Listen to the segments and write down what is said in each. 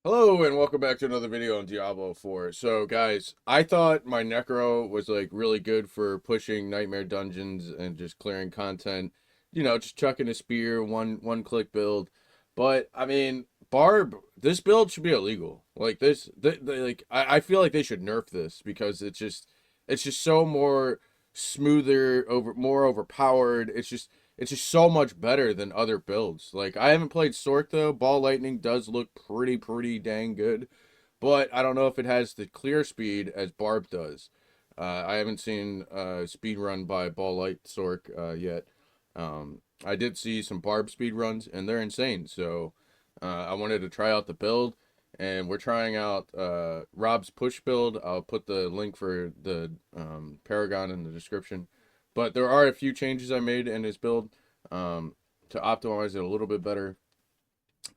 Hello and welcome back to another video on Diablo 4. So guys, I thought my Necro was like really good for pushing nightmare dungeons and just clearing content, just chucking a spear, one click build. But I mean, Barb, this build should be illegal. Like this, I feel like they should nerf this because it's just so more smoother, more overpowered. It's just so much better than other builds. Like I haven't played Sork though. Ball Lightning does look pretty dang good, but I don't know if it has the clear speed as Barb does. I haven't seen speed run by Ball Light Sork yet. I did see some Barb speed runs and they're insane. So I wanted to try out the build, and we're trying out Rob's push build. I'll put the link for the Paragon in the description. But there are a few changes I made in his build to optimize it a little bit better.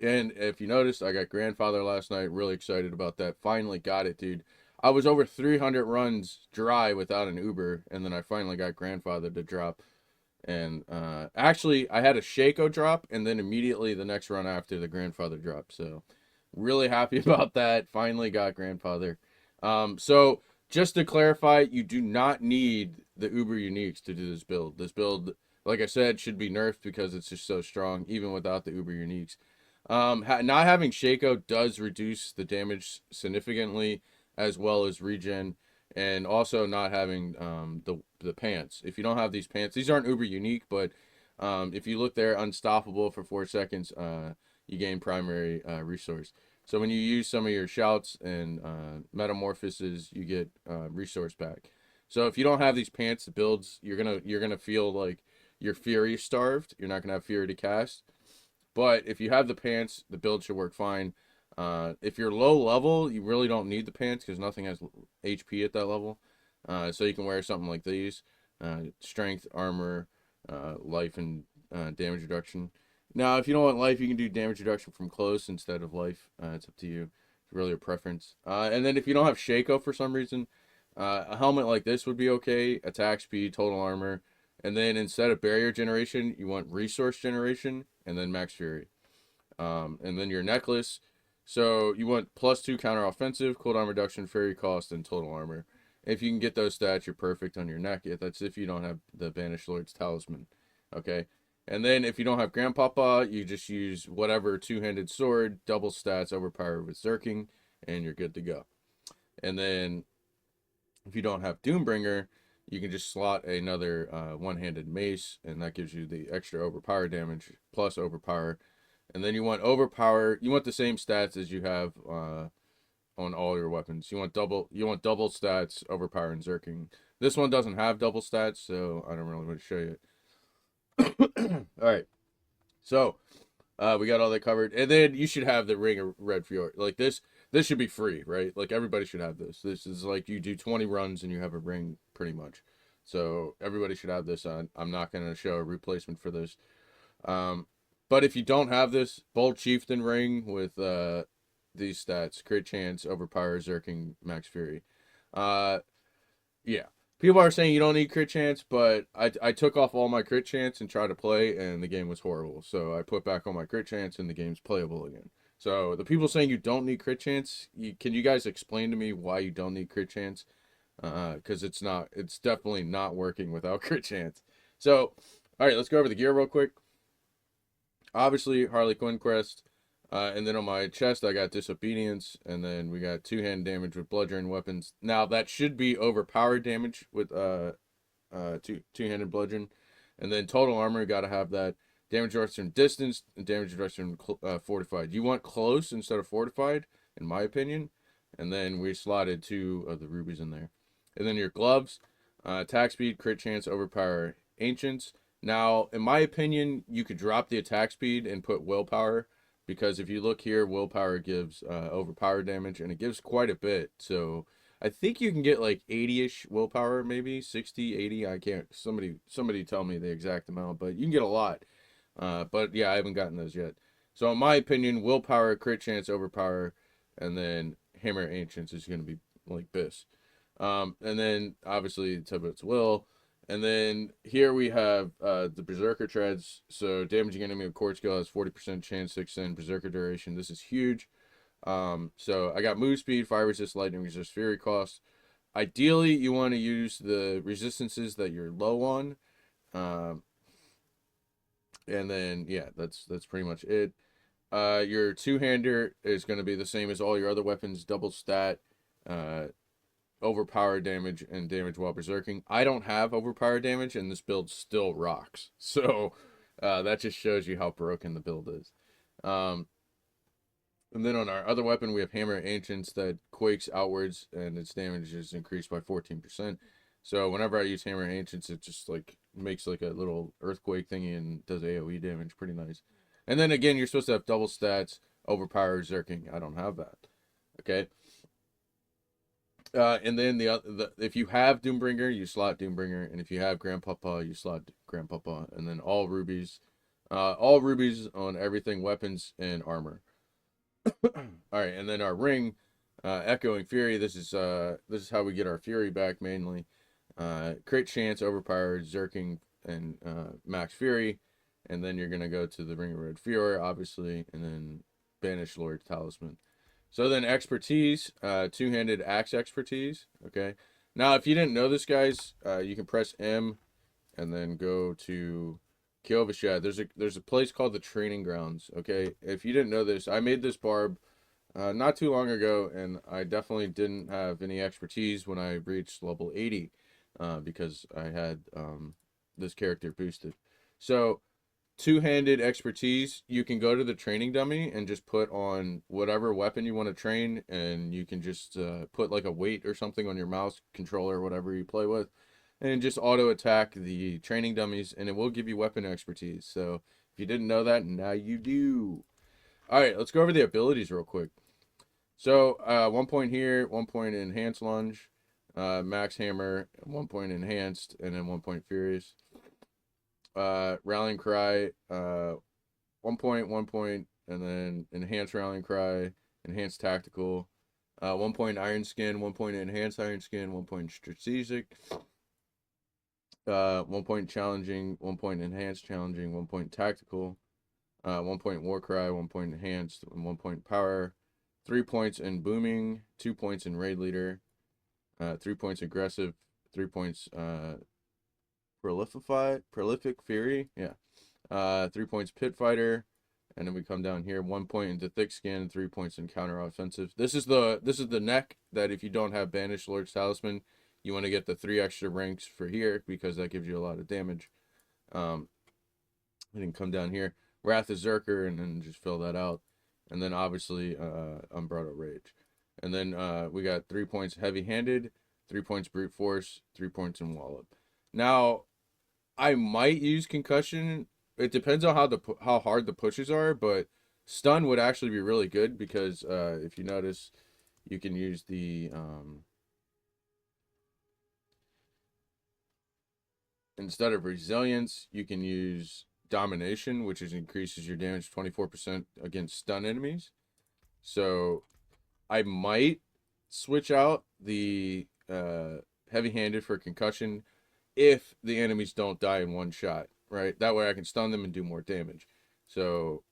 And if you noticed, I got grandfather last night. Really excited about that. Finally got it, dude. I was over 300 runs dry without an Uber, and then I finally got grandfather to drop. And actually, I had a Shaco drop, and then immediately the next run after the grandfather drop. So really happy about that. Finally got grandfather. So just to clarify, you do not need the Uber Uniques to do this build. This build, like I said, should be nerfed because it's just so strong, even without the Uber Uniques. Not having Shaco does reduce the damage significantly, as well as regen, and also not having the pants. If you don't have these pants, these aren't Uber unique, but if you look there, unstoppable for 4 seconds, you gain primary resource. So when you use some of your shouts and metamorphoses, you get resource back. So if you don't have these pants, the builds you're gonna feel like you're fury starved. You're not gonna have fury to cast. But if you have the pants, the build should work fine. If you're low level, you really don't need the pants because nothing has HP at that level. So you can wear something like these: strength, armor, life, and damage reduction. Now, if you don't want life, you can do damage reduction from close instead of life. It's up to you. It's really a preference. And then if you don't have Shaco for some reason, a helmet like this would be okay. Attack speed, total armor. And then instead of barrier generation, you want resource generation and then max fury. And then your necklace. So you want +2 counter offensive, cooldown reduction, fairy cost, and total armor. If you can get those stats, you're perfect on your neck. That's if you don't have the Banished Lord's Talisman. Okay. And then if you don't have Grandpapa, you just use whatever two-handed sword, double stats, overpower with Zerking, and you're good to go. And then if you don't have Doombringer, you can just slot another one-handed mace, and that gives you the extra overpower damage plus overpower. And then you want overpower. You want the same stats as you have on all your weapons. You want double. You want double stats, overpower, and zerking. This one doesn't have double stats, so I don't really want to show you it. All right, so we got all that covered, and then you should have the Ring of Red Fjord. Like this. This should be free, right? Like everybody should have this. This is like you do 20 runs and you have a ring, pretty much. So everybody should have this on. I'm not going to show a replacement for this. Um, but if you don't have this, Bold Chieftain ring with these stats: crit chance, overpower, zerking, max fury. Uh, yeah. People are saying you don't need crit chance, but I took off all my crit chance and tried to play, and the game was horrible. So I put back on my crit chance, and the game's playable again. So the people saying you don't need crit chance, can you guys explain to me why you don't need crit chance? Because it's definitely not working without crit chance. So, all right, let's go over the gear real quick. Obviously, Harley Quinn crest. And then on my chest, I got Disobedience, and then we got two-hand damage with bludgeoning weapons. Now that should be overpowered damage with two-handed bludgeon, and then total armor. Got to have that damage reduction distance and damage reduction fortified. You want close instead of fortified, in my opinion. And then we slotted 2 of the rubies in there, and then your gloves, attack speed, crit chance, overpower, ancients. Now, in my opinion, you could drop the attack speed and put willpower, because if you look here, willpower gives overpower damage, and it gives quite a bit. So I think you can get like 80-ish willpower, maybe 60, 80. I can't. Somebody tell me the exact amount, but you can get a lot. But yeah, I haven't gotten those yet. So in my opinion, willpower, crit chance, overpower, and then hammer ancients is going to be like this. And then obviously Tibet's will. And then here we have the Berserker Treads. So damaging enemy with Core Skill has 40% chance to extend Berserker duration. This is huge. So I got move speed, fire resist, lightning resist, fury cost. Ideally, you want to use the resistances that you're low on. Um, and then yeah, that's pretty much it. Your two-hander is going to be the same as all your other weapons, double stat, uh, overpower damage, and damage while berserking. I don't have overpower damage, and this build still rocks. So that just shows you how broken the build is. And then on our other weapon, we have Hammer Ancients that quakes outwards, and its damage is increased by 14%. So whenever I use Hammer Ancients, it just like makes like a little earthquake thingy and does AoE damage, pretty nice. And then again, you're supposed to have double stats, overpower, zerking. I don't have that. Okay. And then if you have Doombringer, you slot Doombringer, and if you have Grandpapa, you slot Grandpapa, and then all rubies on everything, weapons and armor. All right, and then our ring, Echoing Fury. This is how we get our Fury back mainly. Crit chance, overpower, zerking, and max Fury, and then you're gonna go to the Ring of Red Fury, obviously, and then Banish Lord's Talisman. So then expertise, two-handed axe expertise. Okay. Now, if you didn't know this, guys, you can press M, and then go to Kiovashad. There's a place called the Training Grounds. Okay. If you didn't know this, I made this barb not too long ago, and I definitely didn't have any expertise when I reached level 80 because I had this character boosted. So two-handed expertise, you can go to the training dummy and just put on whatever weapon you want to train, and you can just put like a weight or something on your mouse controller or whatever you play with, and just auto attack the training dummies, and it will give you weapon expertise. So if you didn't know that, now you do. All right, let's go over the abilities real quick. So 1 point here, 1 point enhanced lunge, max hammer, 1 point enhanced, and then 1 point furious. Rallying cry, 1 point, 1 point, and then enhanced rallying cry, enhanced tactical, 1 point iron skin, 1 point enhanced iron skin, 1 point strategic, 1 point challenging, 1 point enhanced challenging, 1 point tactical, 1 point war cry, 1 point enhanced, and 1 point power, 3 points in booming, 2 points in raid leader, 3 points aggressive, 3 points prolific fury, yeah, 3 points pit fighter, and then we come down here, 1 point into thick skin, 3 points in counter offensive. This is the neck that if you don't have Banished Lord's Talisman, you want to get the 3 extra ranks for here because that gives you a lot of damage. And then come down here, Wrath of Zerker, and then just fill that out. And then obviously Umbrella Rage. And then we got 3 points heavy-handed, 3 points brute force, 3 points in wallop. Now, I might use concussion. It depends on how hard the pushes are, but stun would actually be really good because if you notice, you can use the instead of resilience, you can use domination, which increases your damage 24% against stun enemies. So I might switch out the heavy-handed for concussion if the enemies don't die in one shot, right? That way I can stun them and do more damage. So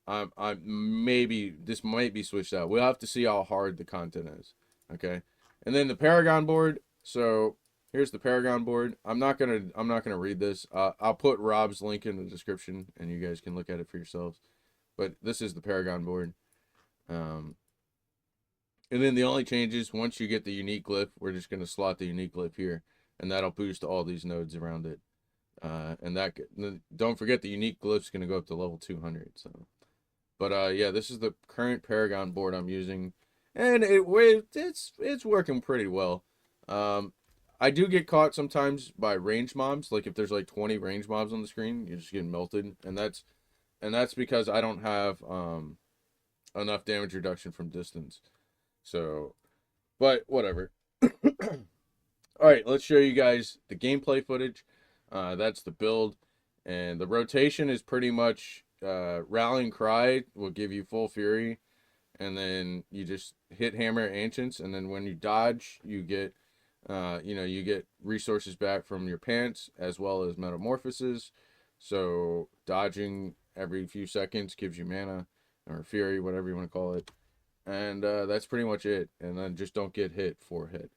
I'm maybe this might be switched out. We'll have to see how hard the content is. Okay. And then the Paragon board. So here's the Paragon board. I'm not gonna read this. I'll put Rob's link in the description and you guys can look at it for yourselves. But this is the Paragon board. And then the only changes, once you get the unique glyph, we're just gonna slot the unique glyph here, and that'll boost all these nodes around it. And that don't forget the unique glyph's gonna go up to level 200. So, but yeah, this is the current Paragon board I'm using, and it's working pretty well. I do get caught sometimes by range mobs. Like if there's like 20 range mobs on the screen, you're just getting melted, and that's because I don't have enough damage reduction from distance. So, but whatever. All right, let's show you guys the gameplay footage. That's the build, and the rotation is pretty much Rallying Cry will give you full fury, and then you just hit Hammer Ancients, and then when you dodge, you get you get resources back from your pants as well as metamorphoses. So dodging every few seconds gives you mana or fury, whatever you want to call it. and that's pretty much it. And then just don't get hit for hit.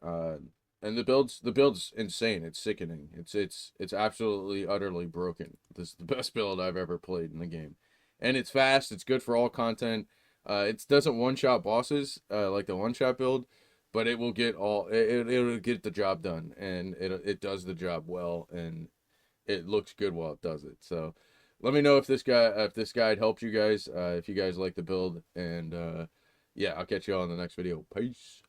Uh, and the build's insane. It's sickening. It's absolutely utterly broken. This is the best build I've ever played in the game, and it's fast. It's good for all content. It doesn't one shot bosses like the one shot build, but it will get it'll get the job done, and it does the job well, and it looks good while it does it. So, let me know if this guide helped you guys. If you guys like the build, and yeah, I'll catch you all in the next video. Peace.